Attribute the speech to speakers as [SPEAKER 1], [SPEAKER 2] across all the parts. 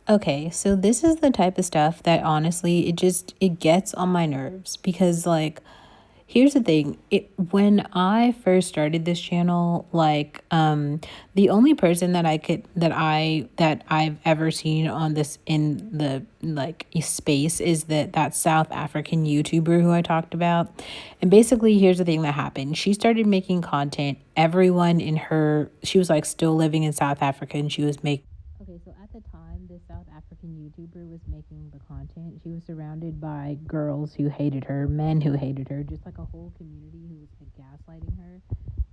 [SPEAKER 1] Okay, so this is the type of stuff that honestly it gets on my nerves because like here's the thing. It when I first started this channel, the only person that I've ever seen on this in the like space is that South African YouTuber who I talked about. And basically here's the thing that happened. She started making content. Everyone in her she was like still living in South Africa and she was making. Okay, so at the time, this South African YouTuber was making the content. She was surrounded by girls who hated her, men who hated her, just like a whole community who was like gaslighting her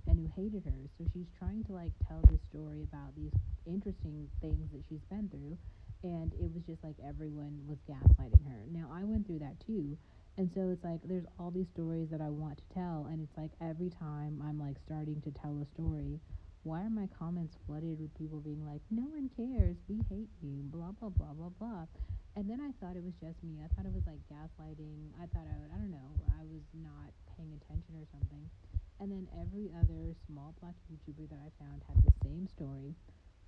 [SPEAKER 1] and who hated her. So she's trying to like tell this story about these interesting things that she's been through. And it was just like everyone was gaslighting her. Now, I went through that too. And so it's like there's all these stories that I want to tell. And it's like every time I'm like starting to tell a story, why are my comments flooded with people being like, no one cares, we hate you, blah, blah, blah, blah, blah. And then I thought it was just me. I thought it was like gaslighting. I don't know, I was not paying attention or something. And then every other small black YouTuber that I found had the same story.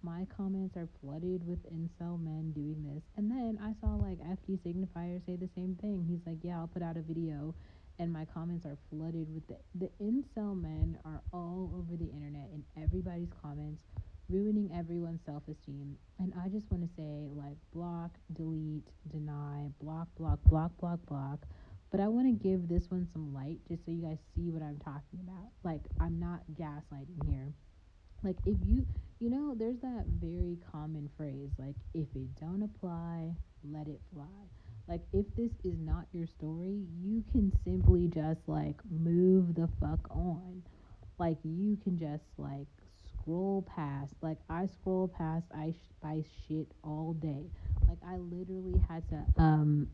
[SPEAKER 1] My comments are flooded with incel men doing this. And then I saw like FD Signifier say the same thing. He's like, yeah, I'll put out a video. And my comments are flooded with the incel men are all over the internet in everybody's comments, ruining everyone's self-esteem. And I just want to say, like, block, delete, deny, block, block, block, block, block. But I want to give this one some light just so you guys see what I'm talking about. Like, I'm not gaslighting here. Like, if there's that very common phrase, like, if it don't apply, let it fly. Like, if this is not your story, you can simply just like move the fuck on. Like, you can just like scroll past. Like, I scroll past Ice Spice shit all day. Like, I literally had to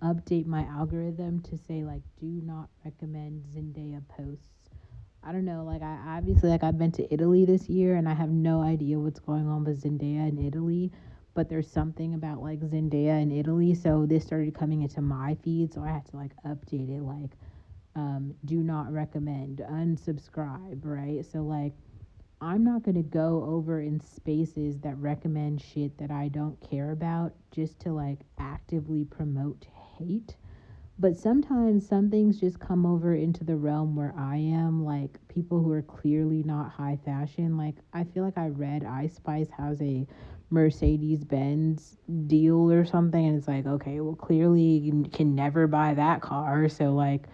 [SPEAKER 1] update my algorithm to say like do not recommend Zendaya posts. I don't know, like, I obviously, like, I've been to Italy this year and I have no idea what's going on with Zendaya in Italy, but there's something about like Zendaya in Italy, so this started coming into my feed, so I had to like update it, like, do not recommend, unsubscribe, right? So like, I'm not gonna go over in spaces that recommend shit that I don't care about just to like actively promote hate. But sometimes some things just come over into the realm where I am, like people who are clearly not high fashion. Like, I feel like I read Ice Spice has a Mercedes Benz deal or something, and it's like, okay, well, clearly you can never buy that car, so like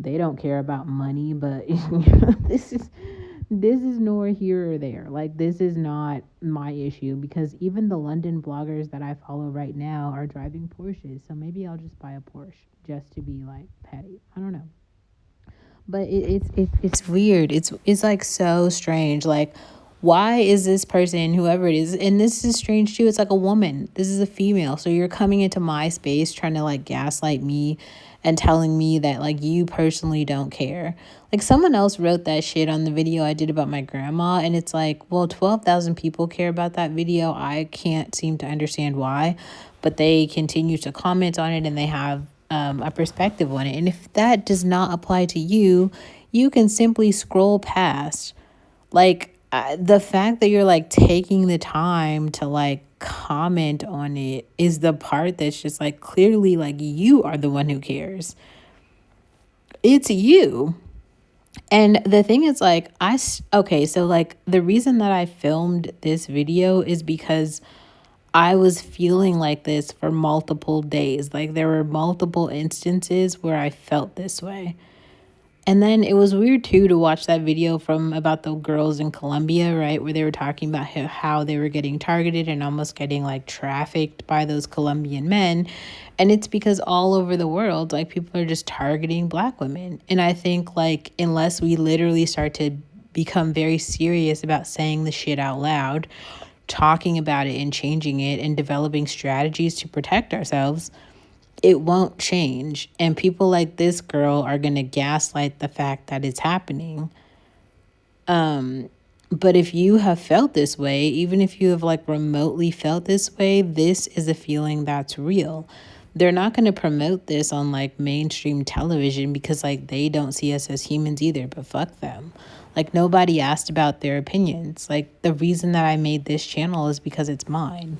[SPEAKER 1] they don't care about money. But this is nor here or there. Like, this is not my issue because even the London bloggers that I follow right now are driving Porsches. So maybe I'll just buy a Porsche just to be like petty. I don't know. But it's weird. It's like so strange. Like, why is this person, whoever it is, and this is strange too, it's like a woman, this is a female, so you're coming into my space trying to like gaslight me and telling me that like you personally don't care. Like, someone else wrote that shit on the video I did about my grandma, and it's like, well, 12,000 people care about that video. I can't seem to understand why, but they continue to comment on it and they have a perspective on it. And if that does not apply to you, you can simply scroll past. Like, the fact that you're like taking the time to like comment on it is the part that's just like clearly like you are the one who cares. It's you. And the thing is, like, okay, so like the reason that I filmed this video is because I was feeling like this for multiple days. Like, there were multiple instances where I felt this way. And then it was weird too to watch that video from about the girls in Colombia, right? Where they were talking about how they were getting targeted and almost getting like trafficked by those Colombian men. And it's because all over the world, like, people are just targeting black women. And I think like unless we literally start to become very serious about saying the shit out loud, talking about it and changing it and developing strategies to protect ourselves, it won't change. And people like this girl are going to gaslight the fact that it's happening. But if you have felt this way, even if you have like remotely felt this way, this is a feeling that's real. They're not going to promote this on like mainstream television because like they don't see us as humans either, but fuck them. Like, nobody asked about their opinions. Like, the reason that I made this channel is because it's mine.